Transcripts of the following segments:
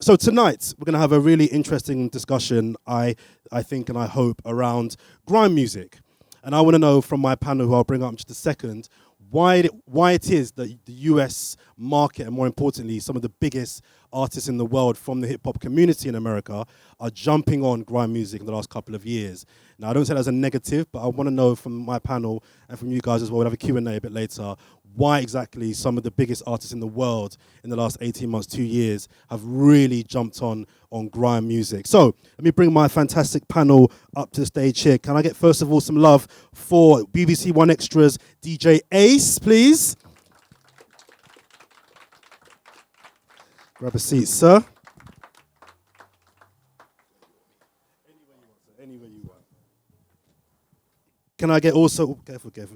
So tonight we're going to have a really interesting discussion, I think and I hope, around grime music. And I want to know from my panel, who I'll bring up in just a second, why it is that the US market, and more importantly, some of the biggest artists in the world from the hip-hop community in America are jumping on grime music in the last couple of years. Now, I don't say that as a negative, but I want to know from my panel and from you guys as well, we'll have a Q&A a bit later, why exactly some of the biggest artists in the world in the last 18 months, 2 years, have really jumped on grime music. So let me bring my fantastic panel up to the stage here. Can I get, first of all, some love for BBC One Extra's DJ Ace, please? Grab a seat, sir. Anywhere you want. Can I get also,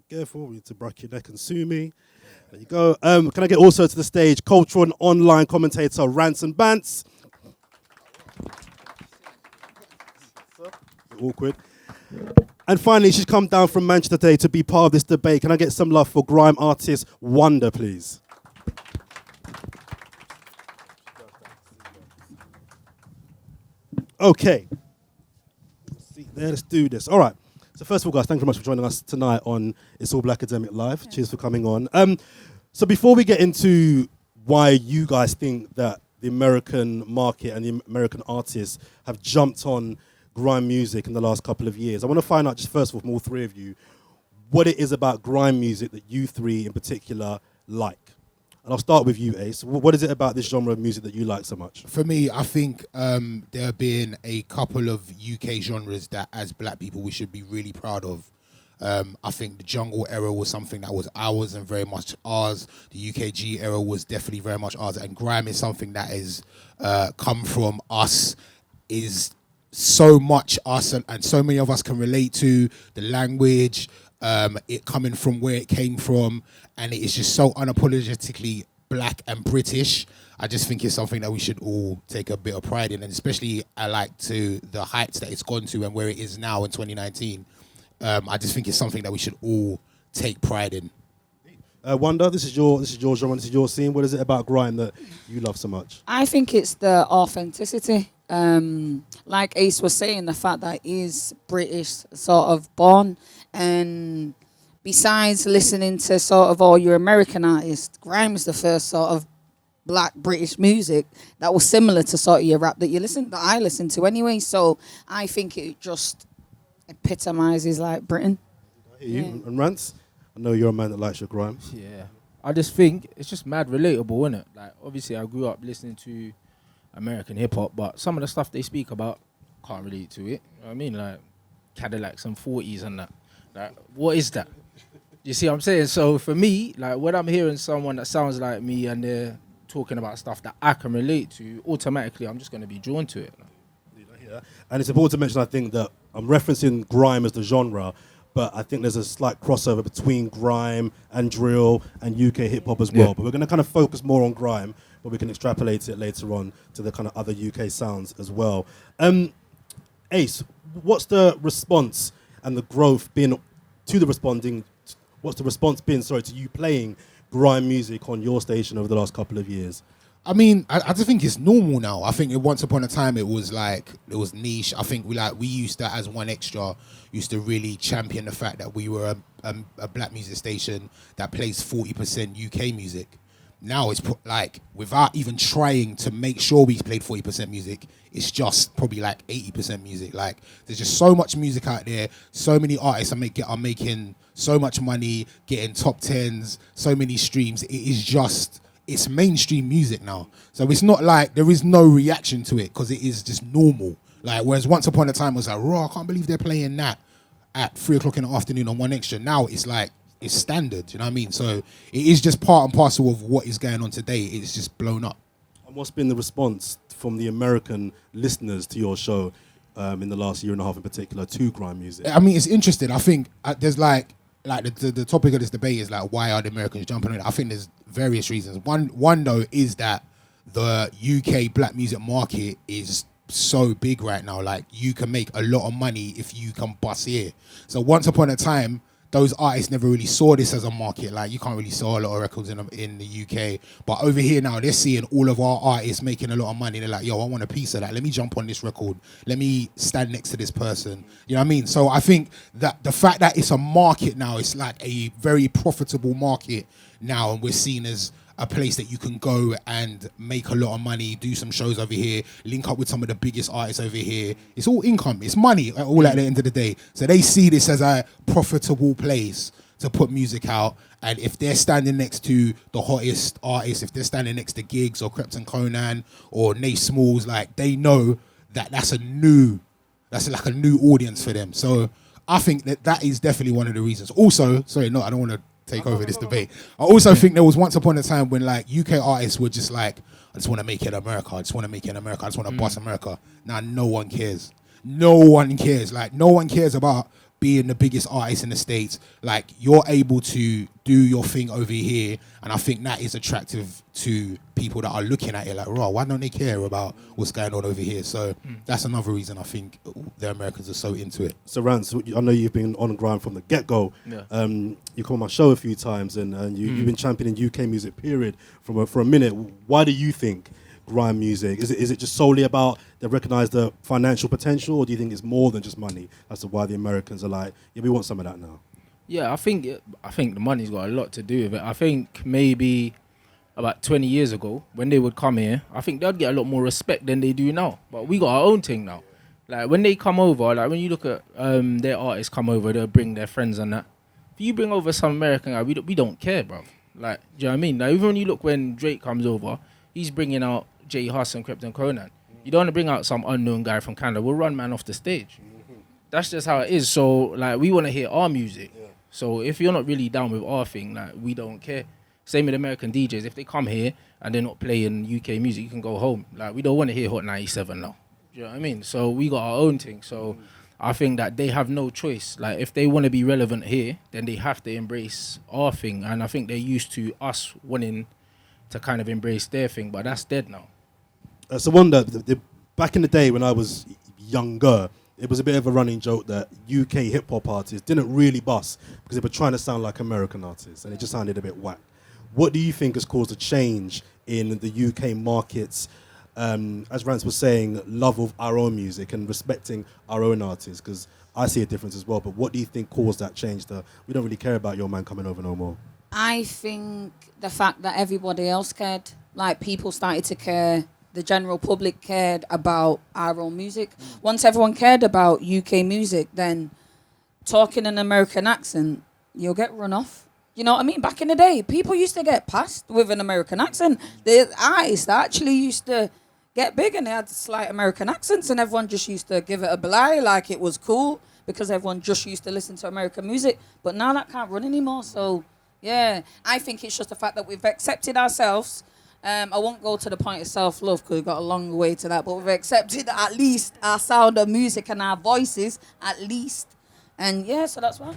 careful, we need to break your neck and sue me. There you go. Can I get also to the stage cultural and online commentator Rants and Bants? Awkward. And finally, she's come down from Manchester today to be part of this debate. Can I get some love for grime artist Wonder, please? Okay. Let's do this. All right. So first of all, guys, thank you very much for joining us tonight on It's All Blakademik Live. Yeah. Cheers for coming on. So before we get into why you guys think that the American market and the American artists have jumped on grime music in the last couple of years, I want to find out just first of all from all three of you what it is about grime music that you three in particular like. And I'll start with you, Ace. What is it about this genre of music that you like so much? For me, I think there have been a couple of UK genres that, as black people, we should be really proud of. I think the jungle era was something that was ours and very much ours. The UKG era was definitely very much ours. And grime is something that has come from us, is so much us, and so many of us can relate to the language, it coming from where it came from, and it is just so unapologetically black and British. I just think it's something that we should all take a bit of pride in, and especially I like to the heights that it's gone to and where it is now in 2019. I just think it's something that we should all take pride in. Wanda, this is your genre, this is your scene. What is it about grime that you love so much? I think it's the authenticity. Like Ace was saying, the fact that he's British sort of born, and besides listening to sort of all your American artists, grime is the first sort of black British music that was similar to sort of your rap that I listen to anyway. So I think it just epitomizes like Britain. I hear you. And Rance, I know you're a man that likes your grime. Yeah, I just think it's just mad relatable, isn't it? Like, obviously I grew up listening to American hip hop, but some of the stuff they speak about can't relate to it. You know what I mean? Like Cadillacs and 40s and that. Like, what is that? You see what I'm saying? So for me, like when I'm hearing someone that sounds like me and they're talking about stuff that I can relate to, automatically I'm just going to be drawn to it. Yeah. And it's important to mention, I think, that I'm referencing grime as the genre, but I think there's a slight crossover between grime and drill and UK hip hop as well. Yeah. But we're going to kind of focus more on grime, but we can extrapolate it later on to the kind of other UK sounds as well. Ace, what's the response and the growth been to the responding? What's the response been, to you playing grime music on your station over the last couple of years? I mean, I just think it's normal now. I think once upon a time it was niche. I think we used to, as One Extra, used to really champion the fact that we were a black music station that plays 40% UK music. Now it's like, without even trying to make sure we played 40% music, it's just probably like 80% music. Like, there's just so much music out there. So many artists are making so much money, getting top tens, so many streams. It's mainstream music now. So it's not like there is no reaction to it because it is just normal. Like, whereas once upon a time it was like, I can't believe they're playing that at 3:00 in the afternoon on One Extra. Now it's like, it's standard, you know what I mean? So it is just part and parcel of what is going on today. It's just blown up. And what's been the response from the American listeners to your show in the last year and a half in particular to grime music? I mean, it's interesting. I think there's like the topic of this debate is like, why are the Americans jumping on it? I think there's various reasons. One though is that the UK black music market is so big right now. Like, you can make a lot of money if you can bust here. So once upon a time, those artists never really saw this as a market. Like, you can't really sell a lot of records in the UK. But over here now, they're seeing all of our artists making a lot of money. They're like, yo, I want a piece of that. Let me jump on this record. Let me stand next to this person. You know what I mean? So I think that the fact that it's a market now, it's like a very profitable market now, and we're seen as a place that you can go and make a lot of money, do some shows over here, link up with some of the biggest artists over here. It's all income, it's money, all at the end of the day. So they see this as a profitable place to put music out. And if they're standing next to the hottest artists, if they're standing next to Giggs or Krypton Conan or Nate Smalls, like, they know that that's like a new audience for them. So I think that is definitely one of the reasons. Also, I don't want to take over this debate. I also think there was once upon a time when, like, UK artists were just like, I just want to make it in America. I just want to make it in America. I just want to boss America. Now no one cares. No one cares. Like, no one cares about being the biggest artist in the States. Like, you're able to do your thing over here, and I think that is attractive to people that are looking at it like, raw, why don't they care about what's going on over here? So that's another reason I think the Americans are so into it. So Rance, I know you've been on Grime from the get-go. Yeah. You come on my show a few times, and you've been championing UK music, period, for a minute. Why do you think Grime music, is it just solely about they recognise the financial potential, or do you think it's more than just money as to why the Americans are like, yeah, we want some of that now? Yeah, I think the money's got a lot to do with it. I think maybe about 20 years ago, when they would come here, I think they'd get a lot more respect than they do now. But we got our own thing now. Like, when they come over, like, when you look at their artists come over, they'll bring their friends and that. If you bring over some American guy, we don't care, bro. Like, do you know what I mean? Like, even when you look when Drake comes over, he's bringing out J Hus and Krypton Conan. You don't want to bring out some unknown guy from Canada. We'll run man off the stage. That's just how it is. So, like, we want to hear our music. Yeah. So if you're not really down with our thing, like, we don't care. Same with American DJs. If they come here and they're not playing UK music, you can go home. Like, we don't want to hear Hot 97 now. Do you know what I mean? So we got our own thing. So I think that they have no choice. Like, if they want to be relevant here, then they have to embrace our thing. And I think they're used to us wanting to kind of embrace their thing, but that's dead now. So wonder, back in the day when I was younger, it was a bit of a running joke that UK hip-hop artists didn't really bust because they were trying to sound like American artists, and it just sounded a bit whack. What do you think has caused a change in the UK markets, as Rance was saying, love of our own music and respecting our own artists? Because I see a difference as well, but what do you think caused that change? We don't really care about your man coming over no more. I think the fact that everybody else cared, like, people started to care, the general public cared about our own music. Once everyone cared about UK music, then talking an American accent, you'll get run off. You know what I mean? Back in the day, people used to get passed with an American accent. The artists actually used to get big and they had slight American accents, and everyone just used to give it a belie like it was cool because everyone just used to listen to American music. But now that can't run anymore, so... yeah, I think it's just the fact that we've accepted ourselves. I won't go to the point of self-love because we've got a long way to that, but we've accepted at least our sound of music and our voices, at least. And yeah, so that's why.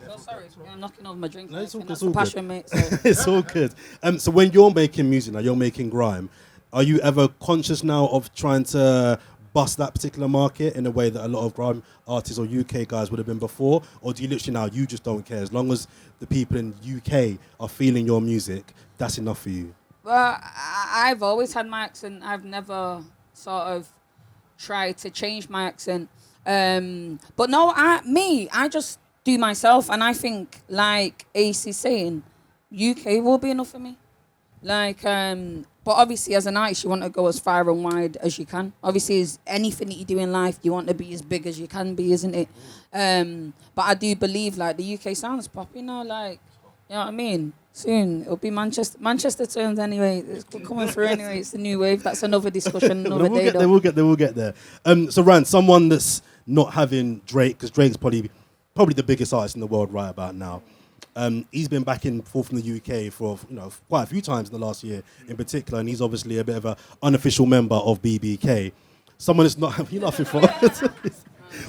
So sorry, I'm knocking over my drink. No, it's all good. That's the passion, mate. So. It's all good. So when you're making music now, you're making grime, are you ever conscious now of trying to bust that particular market in a way that a lot of grime artists or UK guys would have been before? Or do you literally now, you just don't care? As long as the people in UK are feeling your music, that's enough for you? Well, I've always had my accent. I've never sort of tried to change my accent. But no, I just do myself. And I think, like Ace is saying, UK will be enough for me. Like, but obviously as an artist, you want to go as far and wide as you can. Obviously, as anything that you do in life, you want to be as big as you can be, isn't it? But I do believe, like, the UK sounds popping now, like, you know what I mean? Soon, it'll be Manchester turns anyway. It's coming through anyway. It's the new wave. That's another discussion another day. We'll get there. So, Rand, someone that's not having Drake, because Drake's probably the biggest artist in the world right about now. He's been back and forth from the UK for quite a few times in the last year in particular, and he's obviously a bit of an unofficial member of BBK. Someone that's not... You're laughing for...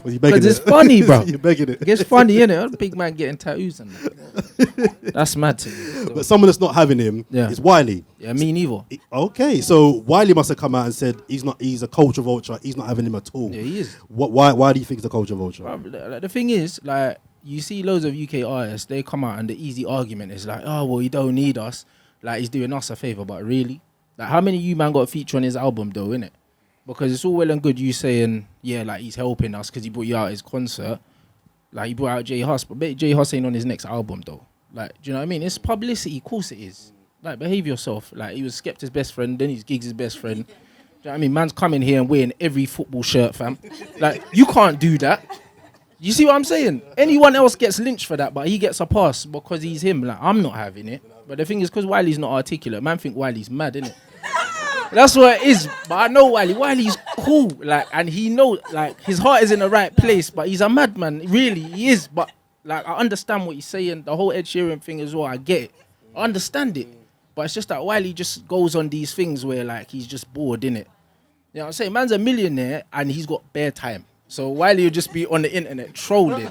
Was you begging it? Because it's funny, bro. You're begging it. It's funny, innit? A big man getting tattoos and that. That's mad to me. But someone that's not having him is Wiley. Yeah, me neither. Okay, so Wiley must have come out and said he's a culture vulture. He's not having him at all. Yeah, he is. Why do you think he's a culture vulture? Bro, the thing is, like, you see loads of UK artists, they come out and the easy argument is like, oh, well, he don't need us. Like, he's doing us a favour, but really? Like, how many of you, man, got a feature on his album, though, innit? Because it's all well and good you saying, yeah, like, he's helping us because he brought you out his concert. Like, he brought out J Hus, but J Hus ain't on his next album, though. Like, do you know what I mean? It's publicity, of course it is. Like, behave yourself. Like, he was Skepta's best friend, then he's Giggs' best friend. Do you know what I mean? Man's coming here and wearing every football shirt, fam. Like, you can't do that. You see what I'm saying? Anyone else gets lynched for that, but he gets a pass because he's him. Like, I'm not having it. But the thing is, because Wiley's not articulate, man think Wiley's mad, innit? That's what it is. But I know Wiley. Wiley's cool. Like, and he knows, like, his heart is in the right place, but he's a madman. Really, he is. But, like, I understand what he's saying. The whole Ed Sheeran thing as well, I get it. I understand it. But it's just that Wiley just goes on these things where, like, he's just bored, innit? You know what I'm saying? Man's a millionaire and he's got bare time. So Wiley will just be on the internet trolling.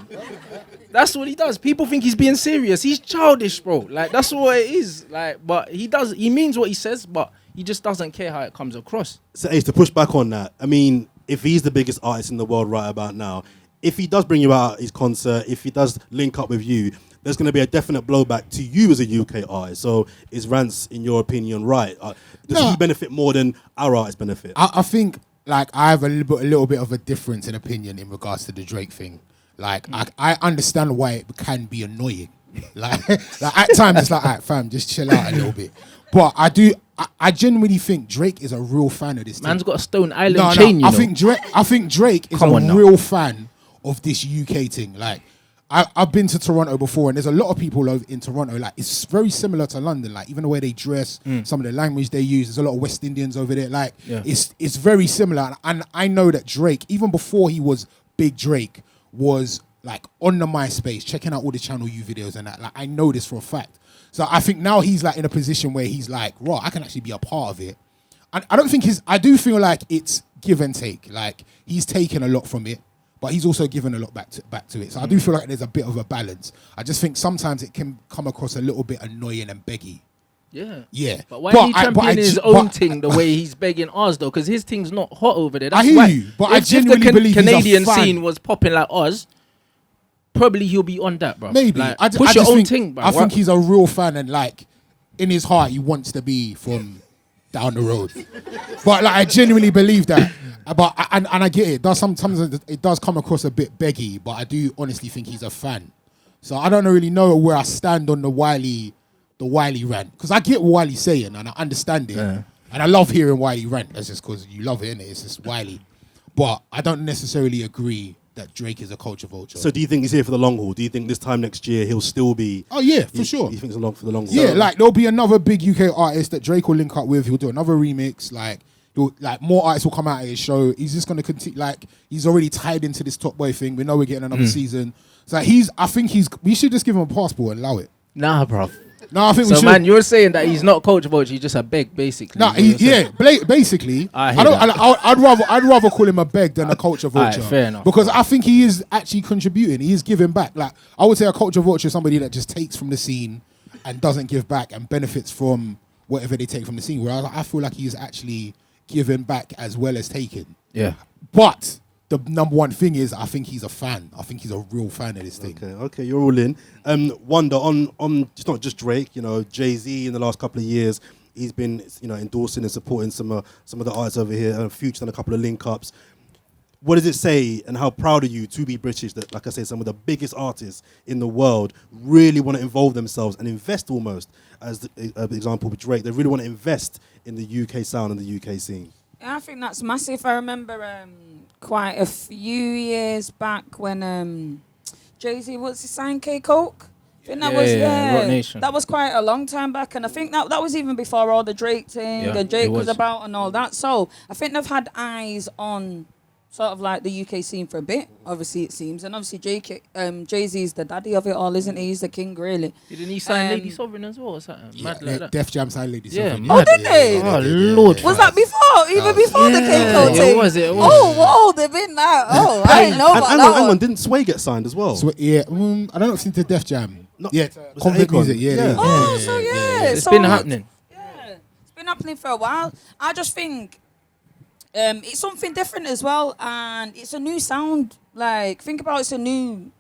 That's what he does. People think he's being serious. He's childish, bro. Like, that's what it is. Like, but he means what he says, but he just doesn't care how it comes across. So, Ace, to push back on that, I mean, if he's the biggest artist in the world right about now, if he does bring you out at his concert, if he does link up with you, there's going to be a definite blowback to you as a UK artist. So is Rance, in your opinion, right? Does he benefit more than our artists benefit? I think, like, I have a little bit of a difference in opinion in regards to the Drake thing. Like, I understand why it can be annoying. Like at times it's like, all right, fam, just chill out a little bit. But I genuinely think Drake is a real fan of this. Man's got a Stone Island chain, you know? I think Drake is a real fan of this UK thing. Like, I've been to Toronto before, and there's a lot of people over in Toronto. Like, it's very similar to London. Like, even the way they dress, some of the language they use. There's a lot of West Indians over there. Like, it's very similar. And I know that Drake, even before he was big Drake, was like on the MySpace, checking out all the Channel U videos and that. Like, I know this for a fact. So I think now he's like in a position where he's like, right, I can actually be a part of it. And I do feel like it's give and take. Like, he's taken a lot from it, but he's also given a lot back to it. So I do feel like there's a bit of a balance. I just think sometimes it can come across a little bit annoying and beggy. Yeah. Yeah. But why is he championing his own thing the way he's begging ours, though? Because his thing's not hot over there. That's I hear you, but I genuinely believe Canadian he's a fan. scene was popping like Oz, probably he'll be on that, bro. Maybe. Like, I push your own thing, bro. I think he's a real fan, and like in his heart he wants to be from down the road. But like, I genuinely believe that. But and I get it. Sometimes it does come across a bit beggy, but I do honestly think he's a fan. So I don't really know where I stand on the Wiley rant, because I get what Wiley's saying and I understand it, and I love hearing Wiley rant. That's just because you love it, innit? It's just Wiley. But I don't necessarily agree that Drake is a culture vulture. So do you think he's here for the long haul? Do you think this time next year he'll still be... Oh yeah, for sure. You think it's for the long haul? Yeah, like there'll be another big UK artist that Drake will link up with. He'll do another remix. Like more artists will come out at his show. He's just going to continue. Like, he's already tied into this Top Boy thing. We know we're getting another season. So we should just give him a passport and allow it. Nah, bro. No, I think so we should. Man, you're saying that he's not culture vulture, he's just a beg, basically. No, basically. I'd rather call him a beg than a culture vulture. Fair enough. Because I think he is actually contributing. He is giving back. Like, I would say a culture vulture is somebody that just takes from the scene and doesn't give back and benefits from whatever they take from the scene. Whereas I feel like he is actually giving back as well as taking. Yeah. But the number one thing is, I think he's a fan. I think he's a real fan of this thing. Okay, you're all in. Wonder on it's not just Drake. You know, Jay-Z in the last couple of years, he's been endorsing and supporting some of the artists over here. Future done a couple of link ups. What does it say, and how proud are you to be British that, like I say, some of the biggest artists in the world really want to involve themselves and invest almost, as the example with Drake, they really want to invest in the UK sound and the UK scene? Yeah, I think that's massive. I remember quite a few years back when Jay-Z, what's his sign, K-Coke? I think that was Rock Nation. That was quite a long time back, and I think that was even before all the Drake thing and Drake was about and all that. So I think they've had eyes on sort of like the UK scene for a bit, obviously it seems, and obviously Jay-Z's the daddy of it all, isn't he? He's the king, really. Didn't he sign Lady Sovereign as well or something? Mad like that. Def Jam signed Lady Sovereign. Oh, did they? Oh, Lord. Was that before? Even before the K-Coke thing? It was. Oh, whoa, they've been that. Oh, I didn't know about that hang on, one. didn't Sway get signed as well? So, I don't know if it's into Def Jam. Convict Music, It's been happening. Yeah, it's been happening for a while. I just think it's something different as well, and it's a new sound. Like, think about it's a new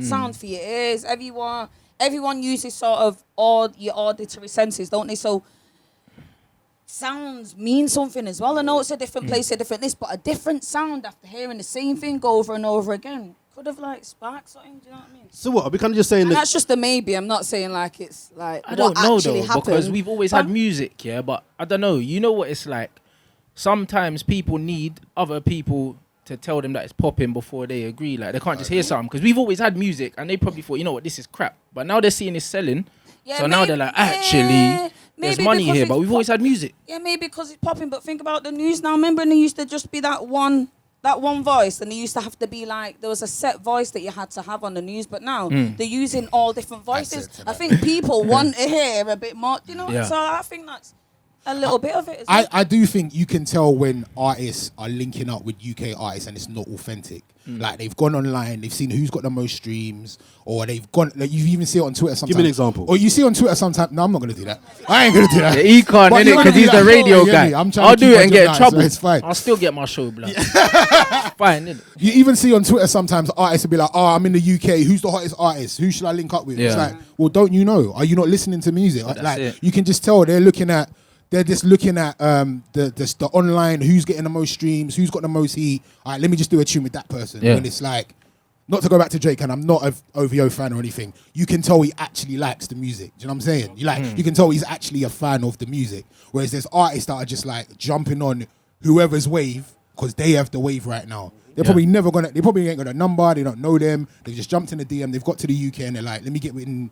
sound for your ears. Everyone uses sort of all your auditory senses, don't they? So sounds mean something as well. I know it's a different place, a different this, but a different sound after hearing the same thing over and over again could have like sparked something. Do you know what I mean? So what? Are we kind of just saying And that? that's just a maybe. I'm not saying like it's like I don't what know actually though, happened. because we've always had music, yeah. But I don't know. You know what it's like. Sometimes people need other people to tell them that it's popping before they agree. Like they can't just hear something, because we've always had music and they probably thought, you know what, this is crap. But now they're seeing it's selling. Yeah, So now they're like, actually, there's maybe money because here, it's but we've always had music. Yeah, maybe because it's popping. But think about the news now. Remember, and there used to just be that one voice, and there used to have to be like there was a set voice that you had to have on the news. But now they're using all different voices. I think people want to hear a bit more. You know, Yeah. so I think that's a little bit of it. I do think you can tell when artists are linking up with UK artists and it's not authentic. Like they've gone online, they've seen who's got the most streams, or they've gone. Like you even see it on Twitter sometimes. Give me an example. Or you see on Twitter sometimes. No, I'm not gonna do that. I ain't gonna do that. Yeah, he can't, But innit? you're Because gonna he's do the that. radio Yeah, guy. yeah, I'm trying I'll to keep do it my and get in job nice, trouble. so it's fine. I'll still get my show, blood. Fine, innit? You even see on Twitter sometimes artists will be like, "Oh, I'm in the UK. Who's the hottest artist? Who should I link up with?" It's Yeah. like, well, don't you know? Are you not listening to music? That's Like it. you can just tell they're just looking at the online, who's getting the most streams, who's got the most heat. All right, let me just do a tune with that person. Yeah. When it's like, not to go back to Drake, and I'm not an OVO fan or anything, you can tell he actually likes the music. Do you know what I'm saying? You can tell he's actually a fan of the music. Whereas there's artists that are just like jumping on whoever's wave because they have the wave right now. They're probably they probably ain't got a number, they don't know them, they've just jumped in the DM, they've got to the UK and they're like, let me get in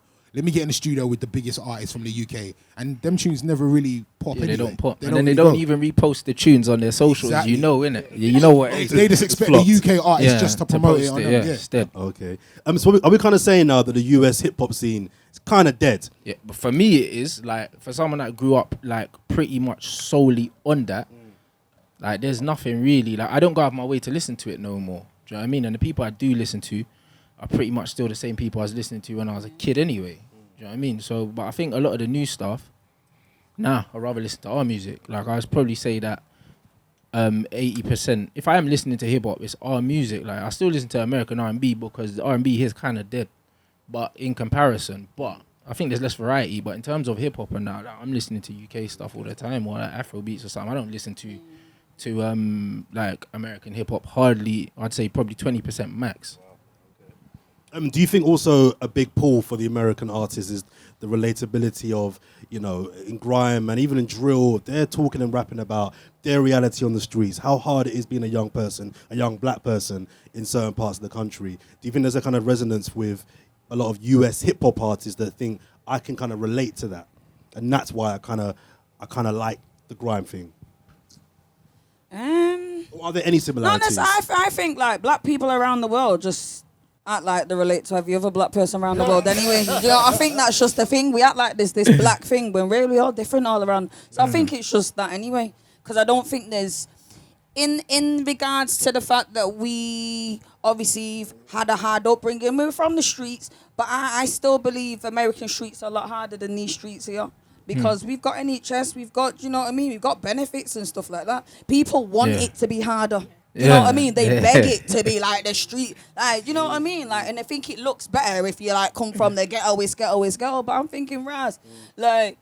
the studio with the biggest artists from the UK. And them tunes never really pop Yeah, anyway. they don't pop. They And then they really don't go. even repost the tunes on their socials, Exactly. you know, innit? You know what? They just expect flopped. the UK artists just to promote it post on them. yeah, Yeah. instead. Okay. So are we kind of saying now that the US hip hop scene is kind of dead? Yeah, but for me it is, like, for someone that grew up like pretty much solely on that, like there's nothing really, like I don't go out of my way to listen to it no more. Do you know what I mean? And the people I do listen to are pretty much still the same people I was listening to when I was a kid anyway. Do you know what I mean? So, but I think a lot of the new stuff, I'd rather listen to our music. Like I would probably say that 80%, if I am listening to hip hop, it's our music. Like I still listen to American R&B because the R&B here is kind of dead, but in comparison, but I think there's less variety. But in terms of hip hop and that, like, I'm listening to UK stuff all the time, or like Afro beats or something. I don't listen to like American hip hop hardly. I'd say probably 20% max. Do you think also a big pull for the American artists is the relatability of, you know, in grime and even in drill, they're talking and rapping about their reality on the streets, how hard it is being a young person, a young black person in certain parts of the country. Do you think there's a kind of resonance with a lot of US hip hop artists that think I can kind of relate to that? And that's why I kind of like the grime thing. Or are there any similarities? No, I think like black people around the world just act like they relate to every other black person around the world anyway. You know, I think that's just the thing. We act like this black thing when really we're all different all around. So I think it's just that anyway. Because I don't think there's, in regards to the fact that we obviously had a hard upbringing, we were from the streets, but I still believe American streets are a lot harder than these streets here. Because we've got NHS, we've got, you know what I mean? We've got benefits and stuff like that. People want it to be harder. You know what I mean? They beg it to be like the street. Like, you know what I mean? Like, and I think it looks better if you like come from the ghetto. But I'm thinking, Raz, like,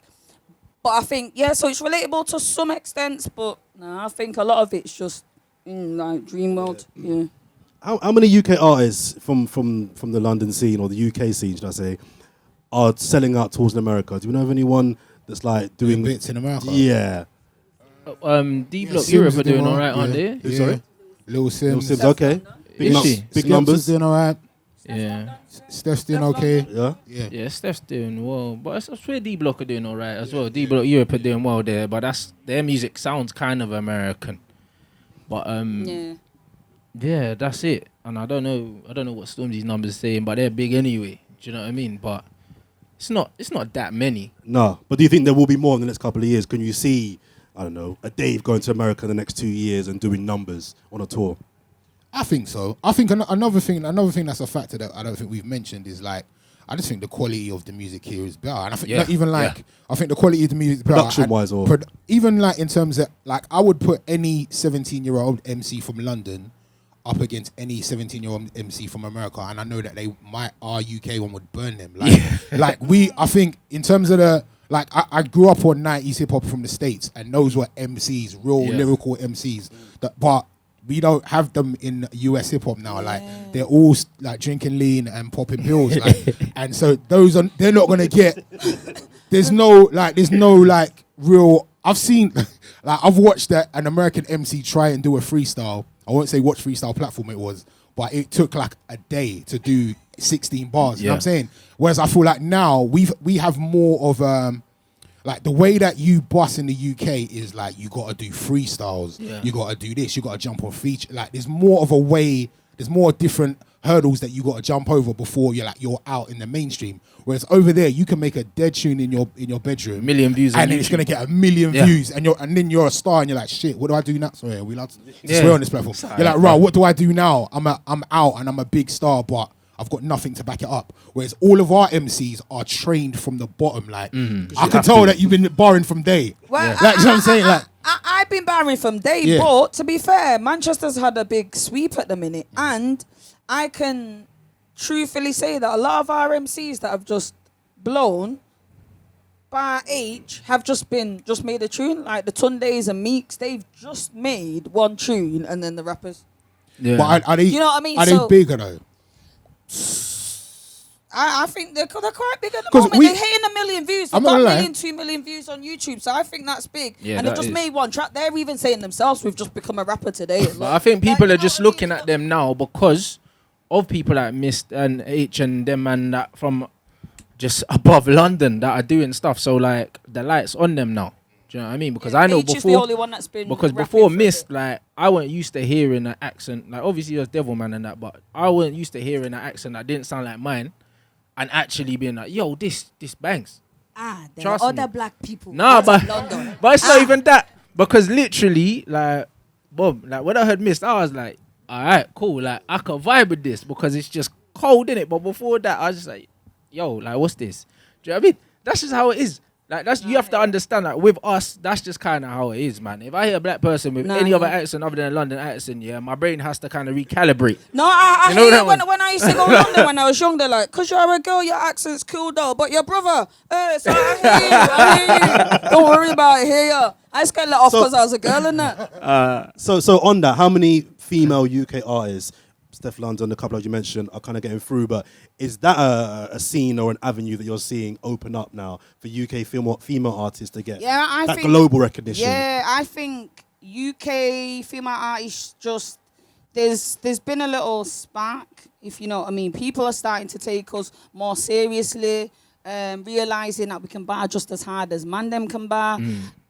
but I think, yeah, so it's relatable to some extent, but I think a lot of it's just like dream world. Yeah. How many UK artists from the London scene or the UK scene, should I say, are selling out tours in America? Do you know of anyone that's like doing bits in America? Yeah. D Block Europe are doing alright, aren't they? Who, sorry? Lil Sims. Okay. Big, Is she? big Skepta's numbers. doing alright. Yeah. Steph's doing okay. Yeah. Yeah, Steph's doing well, but I swear D Block are doing alright as well. D Block Europe are doing well there, but their music sounds kind of American. But yeah, that's it. And I don't know what Stormzy's numbers saying, but they're big anyway. Do you know what I mean? But it's not that many. No, but do you think there will be more in the next couple of years? Can you see, I don't know, a Dave going to America in the next 2 years and doing numbers on a tour? I think so. I think another thing that's a factor that I don't think we've mentioned is like, I just think the quality of the music here is better. And I think I think the quality of the music is better. Production-wise or? Even like in terms of, like, I would put any 17-year-old MC from London up against any 17-year-old MC from America, and I know that our UK one would burn them. Like, I think in terms of I grew up on 90s hip hop from the States, and those were MCs, real lyrical MCs. But we don't have them in US hip hop now. Like, they're all like drinking lean and popping pills. Like, and so they're not gonna get. There's no real. I've watched an American MC try and do a freestyle. I won't say what freestyle platform it was, but it took like a day to do 16 bars. You know what I'm saying? Whereas I feel like now we have more of like the way that you bust in the UK is like you got to do freestyles. Yeah. You got to do this. You got to jump on feature. Like there's more of a way. There's more different hurdles that you got to jump over before you're out in the mainstream. Whereas over there, you can make a dead tune in your bedroom, million views, and it's gonna get a million views, and then you're a star, and you're like, shit, what do I do now? Sorry, are we allowed to swear on this platform? You're like, right, what do I do now? I'm out and I'm a big star, but I've got nothing to back it up. Whereas all of our MCs are trained from the bottom. Like I can tell that you've been barring from day. Well, like, you know what I'm saying? Like I've been barring from day, but to be fair, Manchester's had a big sweep at the minute, and I can truthfully say that a lot of our MCs that have just blown by age have just made a tune. Like the Tundes and Meeks, they've just made one tune, and then the rappers. Yeah. But are they, you know what I mean? Are they bigger though? I think they're quite big at the moment. They're hitting 1 million views. They've got 1 million, 2 million views on YouTube. So I think that's big. Yeah, and they've just made one track. They're even saying themselves, we've just become a rapper today. But I think people are just looking at them now because of people like Mist and H and them and that from just above London that are doing stuff. So like the light's on them now. Do you know what I mean? Because I know H before, is the only one that's been because before Mist, like I wasn't used to hearing an accent. Like obviously there's Devilman and that, but I wasn't used to hearing an accent that didn't sound like mine, and actually being like, yo, this bangs. There are other black people. Nah, but it's not even that. Because literally, like, Bob, like when I heard Mist, I was like, all right, cool. Like I can vibe with this because it's just cold, innit? But before that, I was just like, yo, like what's this? Do you know what I mean? That's just how it is. Like you have to understand, like with us, that's just kind of how it is, man. If I hear a black person with any other accent other than a London accent, my brain has to kind of recalibrate. No, I hear when I used to go to London when I was young, they're like, cause you're a girl, your accent's cool though, but your brother, so I hear you. Don't worry about it, hear ya. I just got let off because I was a girl in that. So on that, how many female UK artists, Steph London, a couple of you mentioned, are kind of getting through, but is that a scene or an avenue that you're seeing open up now for UK female artists to get that global recognition? Yeah, I think UK female artists just, there's been a little spark, if you know what I mean. People are starting to take us more seriously, realising that we can bar just as hard as man them can bar.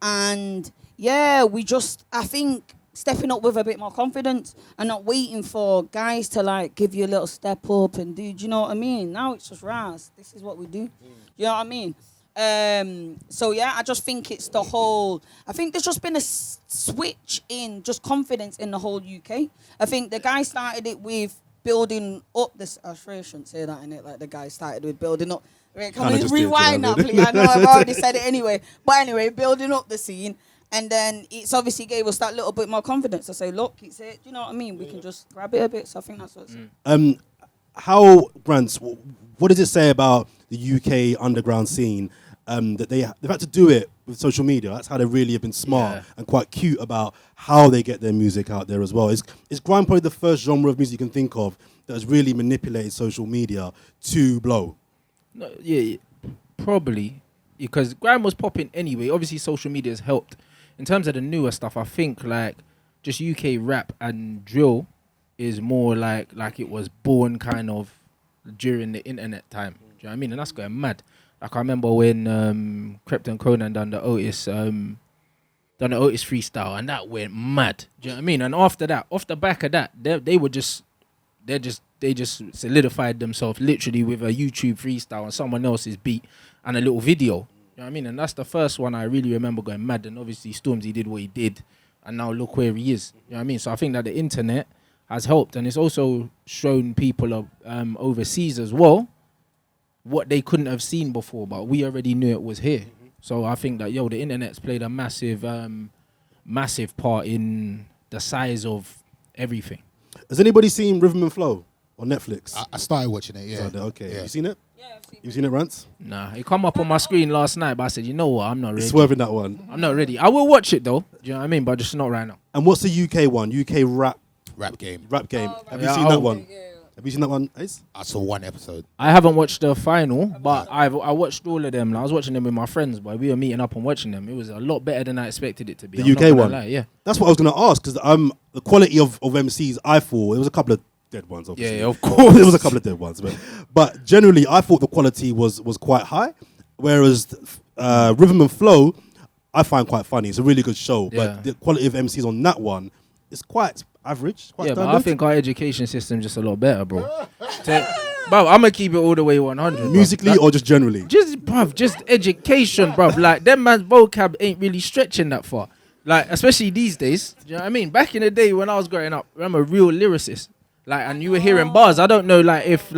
And I think stepping up with a bit more confidence and not waiting for guys to like give you a little step up and do you know what I mean? Now it's just Raz. This is what we do. You know what I mean? I just think it's the whole. I think there's just been a switch in just confidence in the whole UK. I think the guy started it with building up this. I shouldn't say that in it. Like the guy started with building up. Right, can we rewind now, please? I know I've already said it anyway. But anyway, building up the scene. And then it's obviously gave us that little bit more confidence to say, look, it's it. You know what I mean? We can just grab it a bit. So I think that's what it's How, Grants, what does it say about the UK underground scene that they've had to do it with social media? That's how they really have been smart and quite cute about how they get their music out there as well. Is grime probably the first genre of music you can think of that has really manipulated social media to blow? No, probably. Because grime was popping anyway. Obviously, social media has helped. In terms of the newer stuff, I think like just UK rap and drill is more like it was born kind of during the internet time. Do you know what I mean? And that's going mad. Like I remember when Skepta and Conan done the Otis freestyle, and that went mad. Do you know what I mean? And after that, off the back of that, they just solidified themselves literally with a YouTube freestyle and someone else's beat and a little video. You know what I mean? And that's the first one I really remember going mad. And obviously Stormzy did what he did, and now look where he is. You know what I mean? So I think that the internet has helped, and it's also shown people overseas as well what they couldn't have seen before, but we already knew it was here. So I think that the internet's played a massive part in the size of everything. Has anybody seen Rhythm and Flow on Netflix? I started watching it. Yeah. Okay. Yeah. You seen it? Yeah, I've seen You seen it, Rance? Nah, it come up on my screen last night, but I said, you know what, I'm not ready. Swerving that one. I'm not ready. I will watch it though. Do you know what I mean? But just not right now. And what's the UK one? UK rap game. game. Have you Yeah, seen I'll- that one? Yeah. Have you seen that one, Ace? I saw one episode. I haven't watched the final, but I watched all of them. I was watching them with my friends, but we were meeting up and watching them. It was a lot better than I expected it to be. The I'm not UK gonna one? lie, yeah. That's what I was going to ask, because the quality of MCs, I thought, there was a couple of dead ones, obviously. Yeah, of course. There was a couple of dead ones. But generally, I thought the quality was quite high, whereas Rhythm and Flow, I find quite funny. It's a really good show, Yeah. but the quality of MCs on that one is quite average, quite Yeah, but standard. I think our education system's just a lot better, bro. Bro, I'm gonna keep it all the way 100. bro. Musically Like, or just generally? just education, bruv. Like, them man's vocab ain't really stretching that far. Like, especially these days. Do you know what I mean? Back in the day when I was growing up, I'm a real lyricist. Like, and you were hearing bars. I don't know, like, if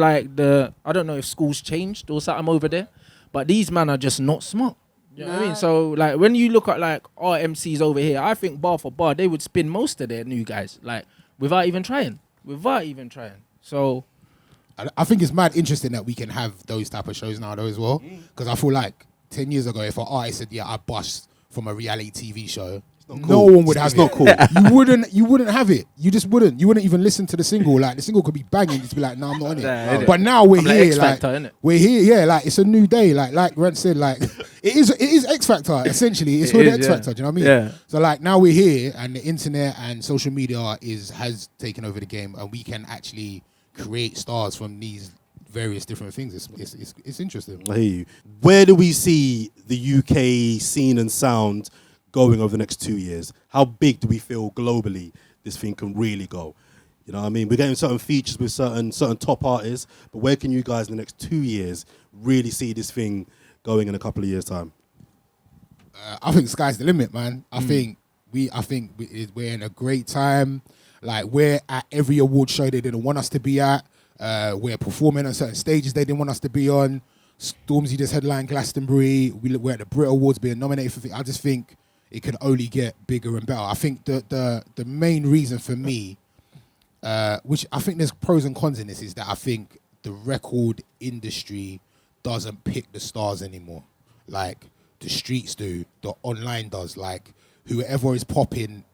schools changed or something over there. But these men are just not smart. You know what I mean? So, like, when you look at, like, our MCs over here, I think bar for bar, they would spin most of their new guys. Like, without even trying. So... I think it's mad interesting that we can have those type of shows now though as well. Because I feel like 10 years ago, if an artist said, yeah, I bust from a reality TV show, no one would have it. It's not cool. You wouldn't have it. You just wouldn't. You wouldn't even listen to the single. Like, the single could be banging, just be like, no, I'm not on it. Yeah, but now we're I'm like here. X Factor, innit? We're here, yeah, like it's a new day. Like Rent said, like it is X Factor, essentially. It's It for the is, X yeah. Factor, do you know what I mean? Yeah. So like now we're here and the internet and social media has taken over the game and we can actually create stars from these various different things. It's interesting. I hear you. Where do we see the UK scene and sound going over the next 2 years? How big do we feel globally this thing can really go? You know what I mean? We're getting certain features with certain top artists, but where can you guys in the next 2 years really see this thing going in a couple of years' time? I think the sky's the limit, man. I think we're in a great time. Like, we're at every award show they didn't want us to be at. We're performing on certain stages they didn't want us to be on. Stormzy just headlined Glastonbury. We're at the Brit Awards being nominated for things. I just think it can only get bigger and better. I think the main reason for me, which I think there's pros and cons in this, is that I think the record industry doesn't pick the stars anymore. Like, the streets do, the online does. Like, whoever is popping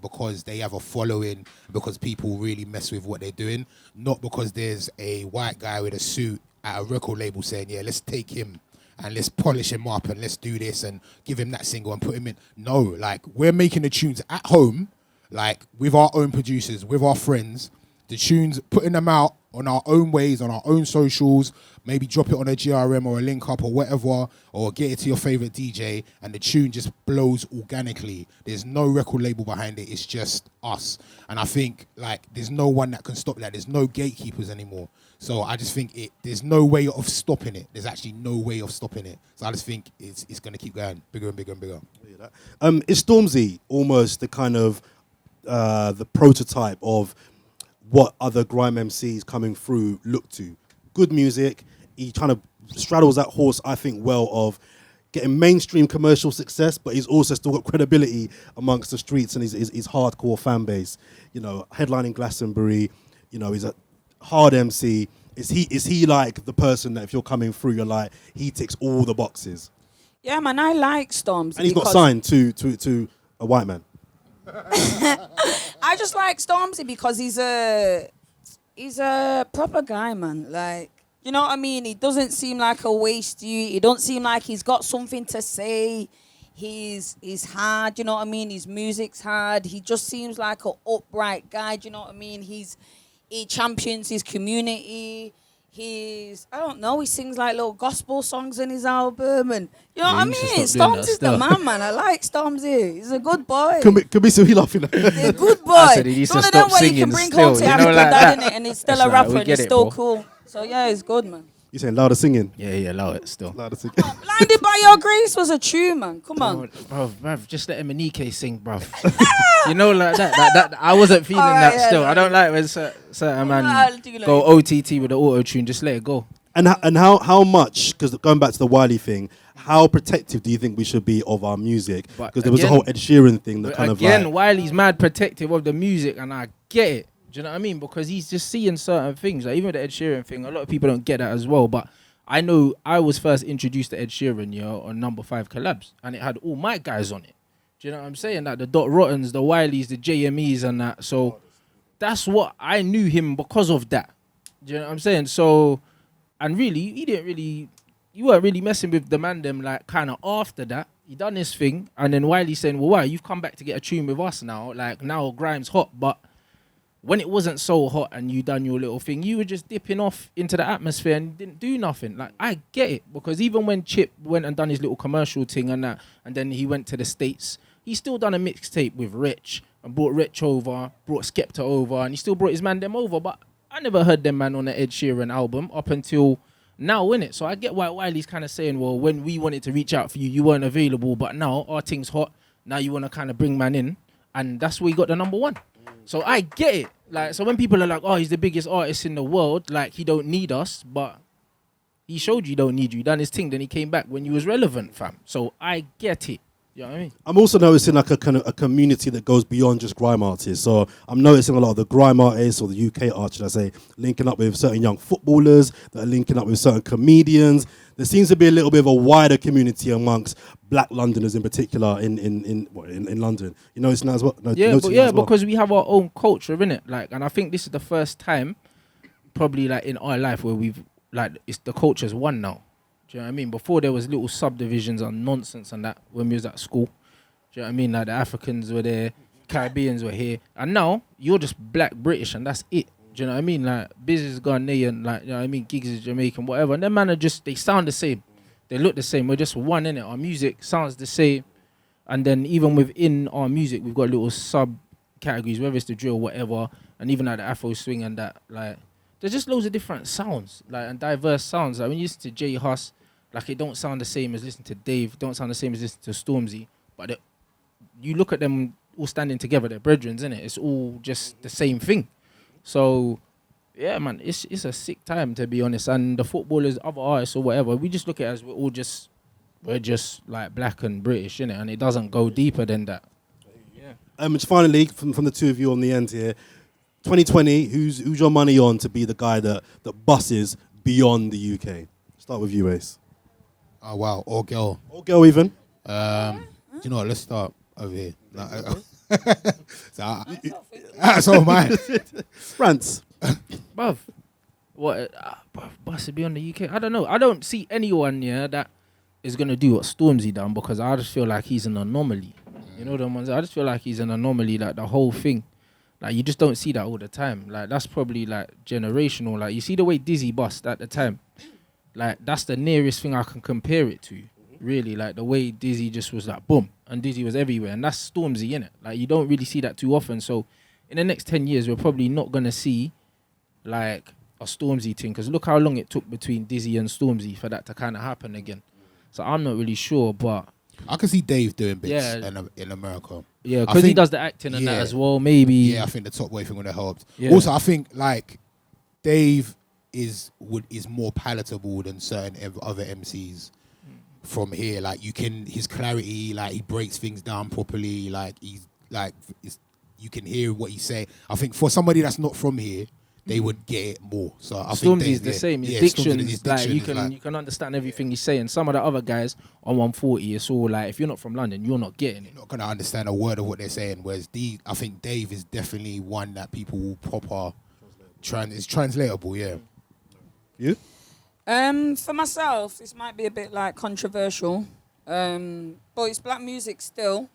because they have a following, because people really mess with what they're doing, not because there's a white guy with a suit at a record label saying, yeah, let's take him and let's polish him up and let's do this and give him that single and put him in. No, like, we're making the tunes at home, like, with our own producers, with our friends, the tunes, putting them out on our own ways, on our own socials, maybe drop it on a GRM or a link up or whatever, or get it to your favorite DJ, and the tune just blows organically. There's no record label behind it. It's just us. And I think, like, there's no one that can stop that. There's no gatekeepers anymore. So I just think there's no way of stopping it. There's actually no way of stopping it. So I just think it's going to keep going bigger and bigger and bigger. Is Stormzy almost the kind of the prototype of what other grime MCs coming through look to? Good music. He kind of straddles that horse, I think, well, of getting mainstream commercial success, but he's also still got credibility amongst the streets and his hardcore fan base. You know, headlining Glastonbury. You know, he's a hard MC. Is he like the person that if you're coming through, you're like, he ticks all the boxes? Yeah, man, I like Stormzy. And he's not signed to a white man. I just like Stormzy because he's a proper guy, man. Like, you know what I mean? He doesn't seem like a waste you. He don't seem like he's got something to say. He's hard, you know what I mean? His music's hard. He just seems like an upright guy, do you know what I mean? He champions his community. I don't know, he sings like little gospel songs in his album, and you know what I mean? Stormzy's the man. I like Stormzy. He's a good boy. Could be so he laughing at. He's a good boy. I said he needs One to of them stop where you singing can bring still, home to you have know, a like dad in that. it, and he's still That's a right, rapper we and get he's it, still bro. cool. So yeah, he's good, man. You saying louder singing? Yeah, allow it still. Louder singing. Blinded by Your Grace was a tune, man. Come on. Bruv, just let Emanike sing, bruv. You know, like that. I wasn't feeling Alright, that yeah, still. yeah. I don't like when certain man I'll do like go it. OTT with the auto tune. Just let it go. And how much? Because going back to the Wiley thing, how protective do you think we should be of our music? But Because there was a again- whole Ed Sheeran thing that kind of Again, like. Wiley's mad protective of the music, and I get it. Do you know what I mean? Because he's just seeing certain things. Like even the Ed Sheeran thing, a lot of people don't get that as well. But I know I was first introduced to Ed Sheeran, on Number 5 collabs, and it had all my guys on it. Do you know what I'm saying? Like the Dot Rottens, the Wileys, the JMEs, and that. So that's what I knew him because of that. Do you know what I'm saying? So, and really, you weren't really messing with the man them like kind of after that. He done his thing, and then Wiley saying, well, why? You've come back to get a tune with us now. Like now Grime's hot, but when it wasn't so hot and you done your little thing, you were just dipping off into the atmosphere and didn't do nothing. Like, I get it, because even when Chip went and done his little commercial thing and that, and then he went to the States, he still done a mixtape with Rich and brought Rich over, brought Skepta over, and he still brought his man them over. But I never heard them man on the Ed Sheeran album up until now, innit? So I get why Wiley's kind of saying, well, when we wanted to reach out for you, you weren't available, but now our thing's hot. Now you want to kind of bring man in, and that's where you got the number one. So I get it. Like, so when people are like, oh, he's the biggest artist in the world, like he don't need us, but he showed you don't need you. He done his thing, then he came back when you was relevant, fam. So I get it. You know what I mean? I'm also noticing like a kind of a community that goes beyond just grime artists. So I'm noticing a lot of the grime artists, or the UK artists, should I say, linking up with certain young footballers, that are linking up with certain comedians. There seems to be a little bit of a wider community amongst Black Londoners in particular in London. You noticing that as well? No, because we have our own culture, innit? Like, and I think this is the first time, probably like in our life, where we've like it's the culture's one now. Do you know what I mean? Before there was little subdivisions and nonsense and that when we was at school. Do you know what I mean? Like the Africans were there, Caribbeans were here, and now you're just Black British and that's it. Do you know what I mean? Like Biz is Ghanaian, like, you know what I mean, Gigs is Jamaican, whatever. And them man are just, they sound the same. They look the same. We're just one, innit? Our music sounds the same. And then even within our music, we've got little sub-categories, whether it's the drill, whatever, and even like the Afro swing and that. Like, there's just loads of different sounds, like, and diverse sounds. Like when you listen to J Hus, like it don't sound the same as listening to Dave, don't sound the same as listening to Stormzy. But you look at them all standing together, they're brethren, innit? It's all just the same thing. So, yeah, man, it's a sick time, to be honest. And the footballers, other artists or whatever, we just look at it as we're just like Black and British, innit? And it doesn't go deeper than that. Yeah. Just finally, from the two of you on the end here, 2020, who's your money on to be the guy that busses beyond the UK? Start with you, Ace. Oh wow, or girl. Or girl even. Do you know what? Let's start over here. So mine. France. Bruv, what? Busted beyond the UK? I don't know. I don't see anyone that is gonna do what Stormzy done, because I just feel like he's an anomaly. You know the ones. I just feel like he's an anomaly. Like the whole thing. Like you just don't see that all the time. Like that's probably like generational. Like you see the way Dizzy bust at the time. Like that's the nearest thing I can compare it to. Really, like the way Dizzy just was like boom, and Dizzy was everywhere, and that's Stormzy, innit? Like you don't really see that too often. So in the next 10 years, we're probably not gonna see like a Stormzy thing, because look how long it took between Dizzy and Stormzy for that to kind of happen again. So I'm not really sure, but I can see Dave doing bits in America. Yeah, because he does the acting and that as well. Maybe. Yeah, I think the Top Boy thing would have helped. Yeah. Also, I think like Dave is more palatable than certain other MCs from here. Like his clarity, like he breaks things down properly. Like you can hear what he's saying. I think for somebody that's not from here, they would get it more. So I think Stormzy's the same. His diction, like you can understand everything he's saying. Some of the other guys on 140, it's all like if you're not from London, you're not getting it. You're not gonna understand a word of what they're saying. Whereas I think Dave is definitely one that people will proper it's translatable. Yeah. You? For myself, this might be a bit like controversial, but it's Black music still.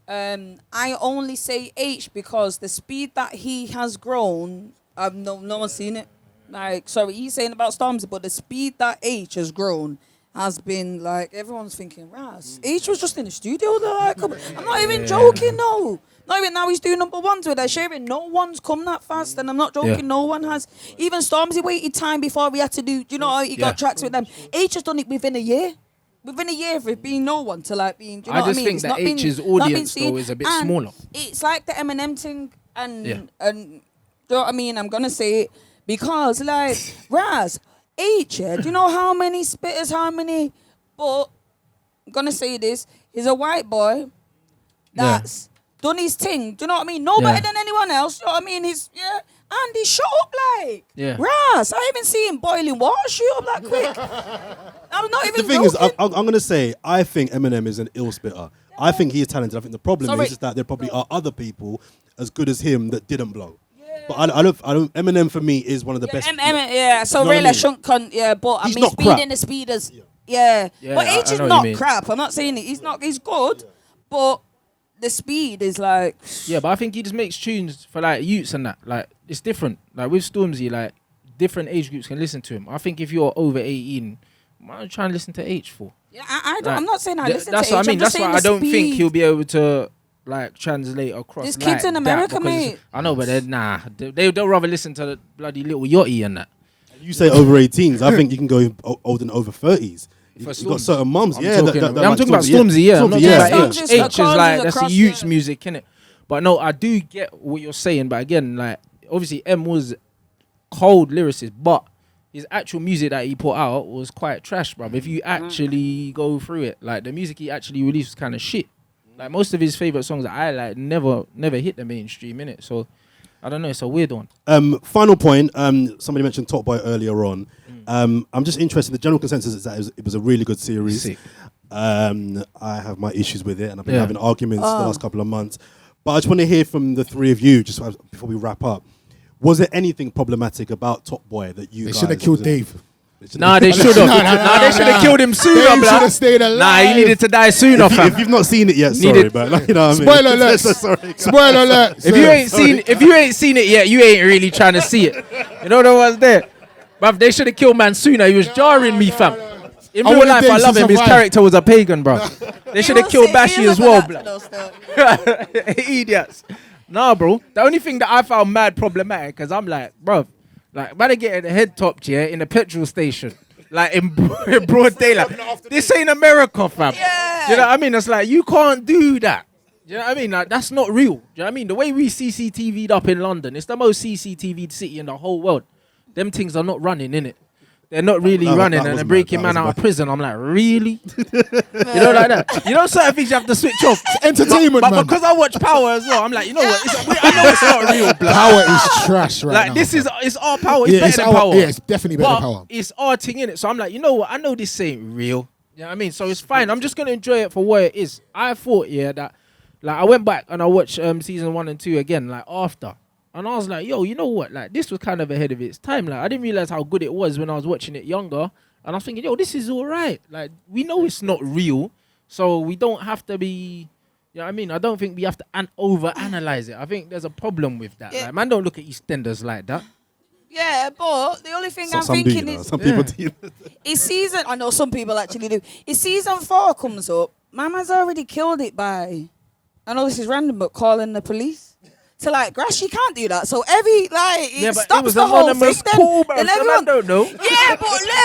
I only say H because the speed that he has grown, no one's seen it. Like, sorry, he's saying about Stormzy, but the speed that H has grown has been like everyone's thinking, Raz. H was just in the studio. Like, I'm not even joking, no. Not even now he's doing number ones with Ed Sheeran. No one's come that fast, and I'm not joking. Yeah. No one has. Even Stormzy waited time before we had to do. You know, he got tracks with them. H has done it within a year. Within a year of it being no one to like being. Do you know what I mean? I just think that H's audience though is a bit smaller. It's like the Eminem thing, and do you know what I mean? I'm gonna say it because like Raz H. Do you know how many spitters? How many? But I'm gonna say this: he's a white boy. That's done his thing. Do you know what I mean? No better than anyone else. You know what I mean? And Andy, shut up, like. Yeah. Ras, I even see him boiling water, shoot up that quick. I'm not even The thing is, joking. I'm going to say, I think Eminem is an ill spitter. I think he is talented. I think the problem is that there probably are other people as good as him that didn't blow. But I don't. Eminem for me is one of the best. Yeah. So You know what really, I mean? shouldn't yeah. But He's I mean, not speed crap. in the speeders. Yeah. Yeah, But I H is know what you not mean. crap. I'm not saying it. He's not. He's good. But the speed is like. Yeah, but I think he just makes tunes for like youths and that. Like it's different. Like with Stormzy, like different age groups can listen to him. I think if you're over 18, why don't you try and listen to H for? Yeah, I don't. Like, I'm not saying I listen that's to H. what I mean. I'm just That's why saying I the don't think speed. he'll be able to like translate across. There's like kids in that America, because- mate. I know, but they'll rather listen to the bloody little Yachty and that. You say over 18s. I think you can go older than over 30s. You got Stormzy. certain mums. I'm Yeah, talking, that I'm like talking about Stormzy, Stormzy, yeah. I'm not Stormzy, talking yeah. about Stormzy's H. H is across, like is that's the across, youth's yeah. music, innit? But no, I do get what you're saying. But again, like obviously M was cold lyricist, but his actual music that he put out was quite trash, bruv. If you actually go through it, like the music he actually released was kind of shit. Like most of his favorite songs that I like never hit the mainstream, innit? So I don't know, it's a weird one. Final point. Somebody mentioned Top Boy earlier on. I'm just interested. The general consensus is that it was a really good series. Sick. I have my issues with it, and I've been Yeah. having arguments the last couple of months. But I just want to hear from the three of you, just before we wrap up. Was there anything problematic about Top Boy that you They guys... should have killed Dave. Nah, they should have. Nah, they should have killed him sooner, Dave should blood. have stayed alive. Nah, he needed to die sooner, fam. If you've not seen it yet, sorry, Needed- but like, you know what I mean. Spoiler alert. Sorry. Spoiler alert. If you ain't seen it yet, you ain't really trying to see it. You know the ones there, bruv. They should have killed man sooner. He was jarring me, fam. In I real wanted life, Dave I to love him. His survive. character was a pagan, bro. They should have killed Bashy as well, blood. Idiots. Nah, bro. The only thing that I found mad problematic, because I'm like, bruv, like, man, getting the head topped here in a petrol station, like in broad daylight. This ain't America, fam. Yeah. You know what I mean? It's like, you can't do that. You know what I mean? Like, that's not real. Do you know what I mean? The way we CCTV'd up in London, it's the most CCTV'd city in the whole world. Them things are not running, innit? They're not really running, and they're breaking man out of prison. I'm like, really? You know, like that. You know, certain things you have to switch off. Entertainment, but man. because I watch Power as well, I'm like, you know what? I know it's not real, blood. Power is trash right Like now. this it's our power. It's Yeah, better it's than our- Power. yeah, it's definitely better but than Power. It's our thing in it. So I'm like, you know what? I know this ain't real. You know what I mean? So it's fine. I'm just gonna enjoy it for what it is. I thought, that like I went back and I watched season 1 and 2 again, like after. And I was like, yo, you know what? Like, this was kind of ahead of its time. Like, I didn't realize how good it was when I was watching it younger. And I was thinking, yo, this is all right. Like, we know it's not real. So we don't have to be, you know what I mean? I don't think we have to over-analyze it. I think there's a problem with that. Yeah. Like, man, don't look at EastEnders like that. Yeah, but the only thing I'm Some do, thinking you know. is, Some people do. is season. I know some people actually do. If season 4 comes up, my man's already killed it by. I know this is random, but calling the police. To like, Grash, you can't do that. So it But stops it was the whole thing. anonymous call, man. Then So man everyone, don't know. yeah,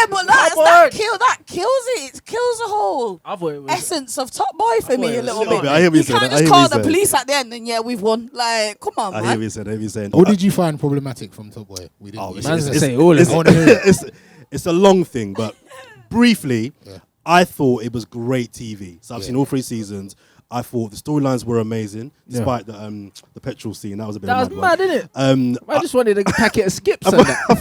but that kills it. It kills the whole I thought it was... essence of Top Boy for me a little bit. I hear what You you're saying. can't I just hear call what the you're police at the end and we've won. Like, come on, I man. hear what you're saying. What did you find problematic from Top Boy? We didn't. Oh, you Man's said- gonna say all of it. It's a long thing, but briefly, Yeah. I thought it was great TV. So I've Yeah. seen all 3 seasons. I thought the storylines were amazing, despite the petrol scene. That was a bit. That of was a mad mad, innit? one. I just wanted a packet of skips I and that.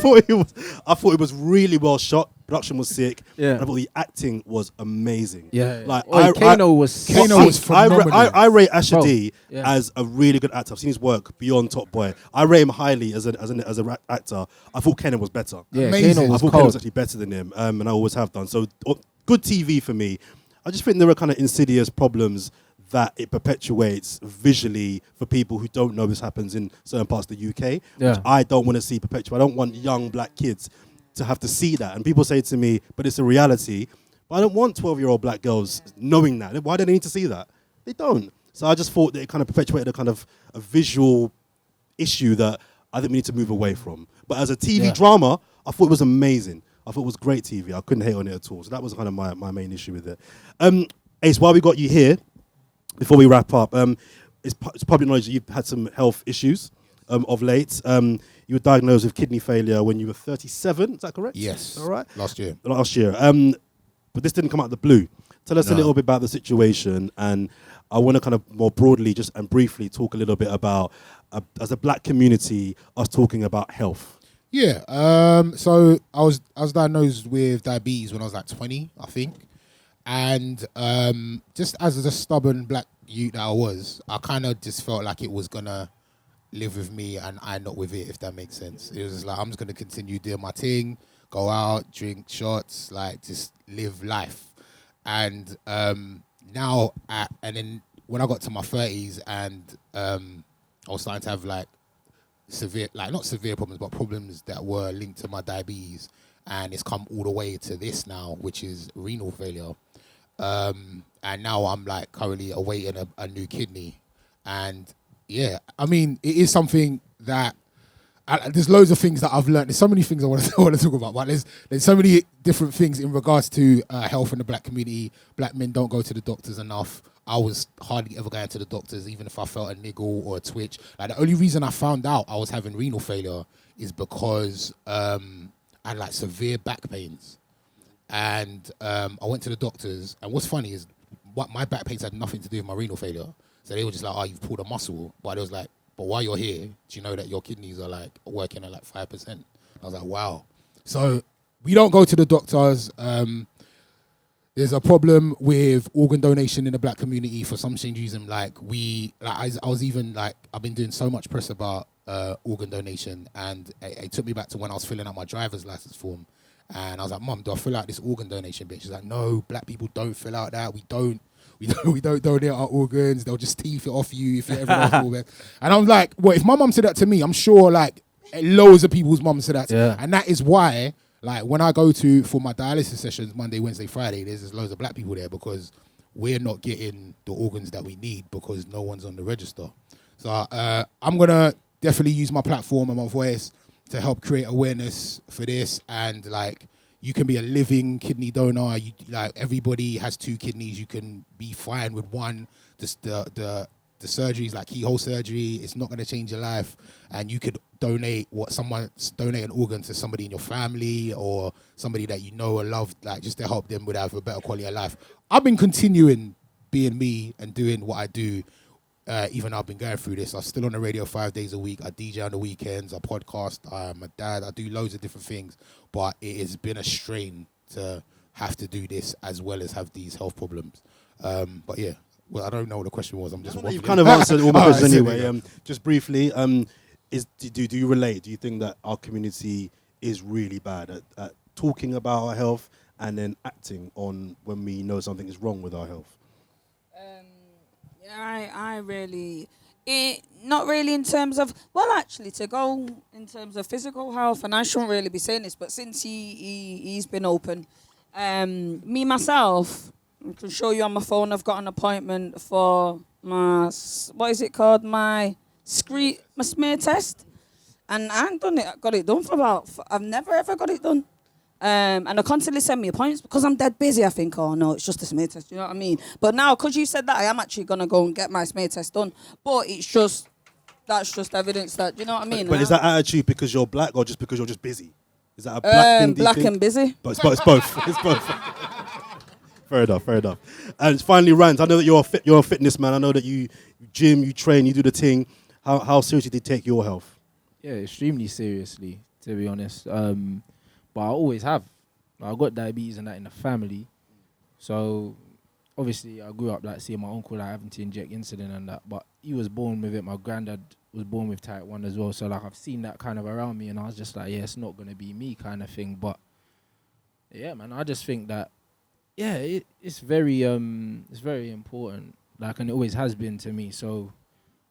thought it was really well shot. Production was sick. Yeah. And I thought the acting was amazing. Yeah. Like Kano was... Kano was phenomenal. I rate Asher Bro, D yeah. as a really good actor. I've seen his work beyond Top Boy. I rate him highly as an actor. I thought Kenan was better. Yeah, Amazing. Kano I was thought Kenan was cold. actually better than him, and I always have done. So good TV for me. I just think there are kind of insidious problems that it perpetuates visually for people who don't know this happens in certain parts of the UK. Yeah. Which I don't want to see perpetuate. I don't want young black kids to have to see that. And people say to me, but it's a reality. But I don't want 12-year-old black girls knowing that. Why do they need to see that? They don't. So I just thought that it kind of perpetuated a kind of a visual issue that I think we need to move away from. But as a TV drama, I thought it was amazing. I thought it was great TV. I couldn't hate on it at all. So that was kind of my main issue with it. Ace, while we got you here, before we wrap up, it's public knowledge that you've had some health issues of late. You were diagnosed with kidney failure when you were 37. Is that correct? Yes. All right. Last year. But this didn't come out of the blue. Tell us a little bit about the situation. And I want to kind of more broadly just and briefly talk a little bit about, as a black community, us talking about health. Yeah. So I was diagnosed with diabetes when I was like 20, I think. And just as a stubborn black youth that I was, I kind of just felt like it was going to live with me and I not with it, if that makes sense. It was just like, I'm just going to continue doing my thing, go out, drink shots, like just live life. And now, and then when I got to my 30s and I was starting to have like severe, like not severe problems, but problems that were linked to my diabetes. And it's come all the way to this now, which is renal failure. And now I'm like currently awaiting a new kidney. And yeah, I mean, it is something that there's loads of things that I've learned. There's so many things I want to talk about, but there's so many different things in regards to health in the black community. Black men don't go to the doctors enough. I was hardly ever going to the doctors, even if I felt a niggle or a twitch. Like the only reason I found out I was having renal failure is because I had like severe back pains. And I went to the doctors, and what's funny is my back pains had nothing to do with my renal failure. So they were just like, oh, you've pulled a muscle. But it was like, but while you're here, do you know that your kidneys are like working at like 5%? I was like, wow. So we don't go to the doctors. There's a problem with organ donation in the black community for some strange reason. Like I was even like, I've been doing so much press about organ donation, and it took me back to when I was filling out my driver's license form. And I was like, Mum, do I fill out this organ donation bit? She's like, no, black people don't fill out that. We don't donate our organs. They'll just teeth it off you if you ever lost organs. And I'm like, well, if my mum said that to me, I'm sure like loads of people's mums said that to me. And that is why, like, when I go for my dialysis sessions Monday, Wednesday, Friday, there's just loads of black people there because we're not getting the organs that we need because no one's on the register. So I'm going to definitely use my platform and my voice to help create awareness for this. And like, you can be a living kidney donor. Like, everybody has 2 kidneys. You can be fine with one. The surgery is like keyhole surgery. It's not going to change your life. And you could donate an organ to somebody in your family or somebody that you know or love, like just to help them have a better quality of life. I've been continuing being me and doing what I do. Even though I've been going through this, I'm still on the radio 5 days a week. I DJ on the weekends. I podcast. I'm a dad. I do loads of different things. But it has been a strain to have to do this as well as have these health problems. But yeah, well, I don't know what the question was. I'm just. You've kind of answered all my questions anyway. Just briefly, do you relate? Do you think that our community is really bad at talking about our health and then acting on when we know something is wrong with our health? I really, not really in terms of, well, actually, to go in terms of physical health, and I shouldn't really be saying this, but since he's been open, me, myself, I can show you on my phone, I've got an appointment for my, what is it called, my smear test, and I haven't got it done for I've never ever got it done. And they constantly send me appointments because I'm dead busy. I think, oh no, it's just a smear test. You know what I mean? But now, because you said that, I am actually gonna go and get my smear test done. But that's just evidence that, you know what I mean? But is that attitude because you're black or just because you're just busy? Is that a black thing? Black and busy. But it's both. It's both. Fair enough. And finally, Rand, I know that you're a fitness man. I know that you gym, you train, you do the thing. How seriously do you take your health? Yeah, extremely seriously, to be honest. But I always have. I got diabetes and that in the family. So, obviously, I grew up like seeing my uncle like, having to inject insulin and that. But he was born with it. My granddad was born with type 1 as well. So, like, I've seen that kind of around me. And I was just like, yeah, it's not going to be me kind of thing. But, yeah, man, I just think that, yeah, it's very important. Like, and it always has been to me. So,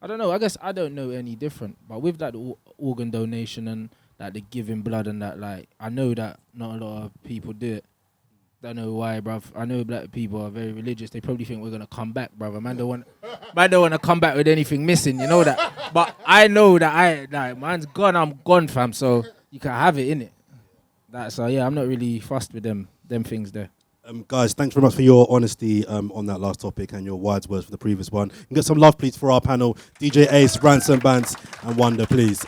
I don't know. I guess I don't know any different. But with that organ donation and like the giving blood and that, like, I know that not a lot of people do it. Don't know why, bruv. I know black people are very religious. They probably think we're gonna come back, bruv. Man don't want to come back with anything missing, you know that. But I know that mine's gone. I'm gone, fam. So you can have it, innit? So yeah, I'm not really fussed with them things there. Guys, thanks very much for your honesty on that last topic and your wise words for the previous one. And get some love, please, for our panel, DJ Ace, Ransom Bands, and Wonder, please.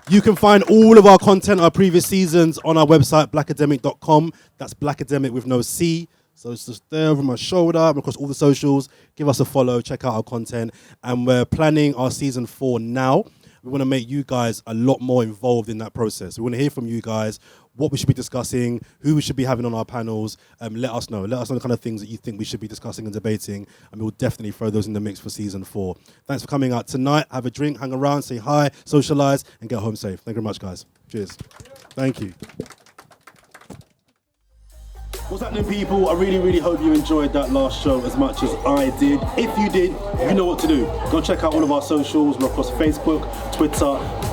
You can find all of our content, our previous seasons, on our website, Blakademik.com. That's Blakademik with no C. So it's just there over my shoulder and across all the socials. Give us a follow, check out our content. And we're planning our season 4 now. We want to make you guys a lot more involved in that process. We want to hear from you guys what we should be discussing, who we should be having on our panels. Let us know. Let us know the kind of things that you think we should be discussing and debating. And we'll definitely throw those in the mix for season 4. Thanks for coming out tonight. Have a drink, hang around, say hi, socialise, and get home safe. Thank you very much, guys. Cheers. Thank you. What's happening, people? I really hope you enjoyed that last show as much as I did. If you did, you know what to do. Go check out all of our socials. We're across Facebook, Twitter,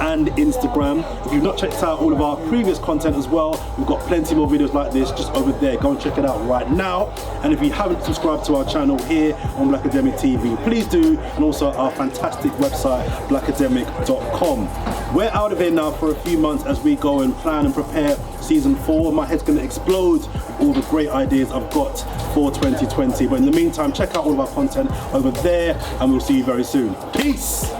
and Instagram. If you've not checked out all of our previous content as well, we've got plenty more videos like this just over there. Go and check it out right now. And if you haven't subscribed to our channel here on Blakademik TV, please do. And also our fantastic website, blakademik.com. We're out of here now for a few months as we go and plan and prepare season 4. My head's going to explode with all the great ideas I've got for 2020. But in the meantime, check out all of our content over there and we'll see you very soon. Peace!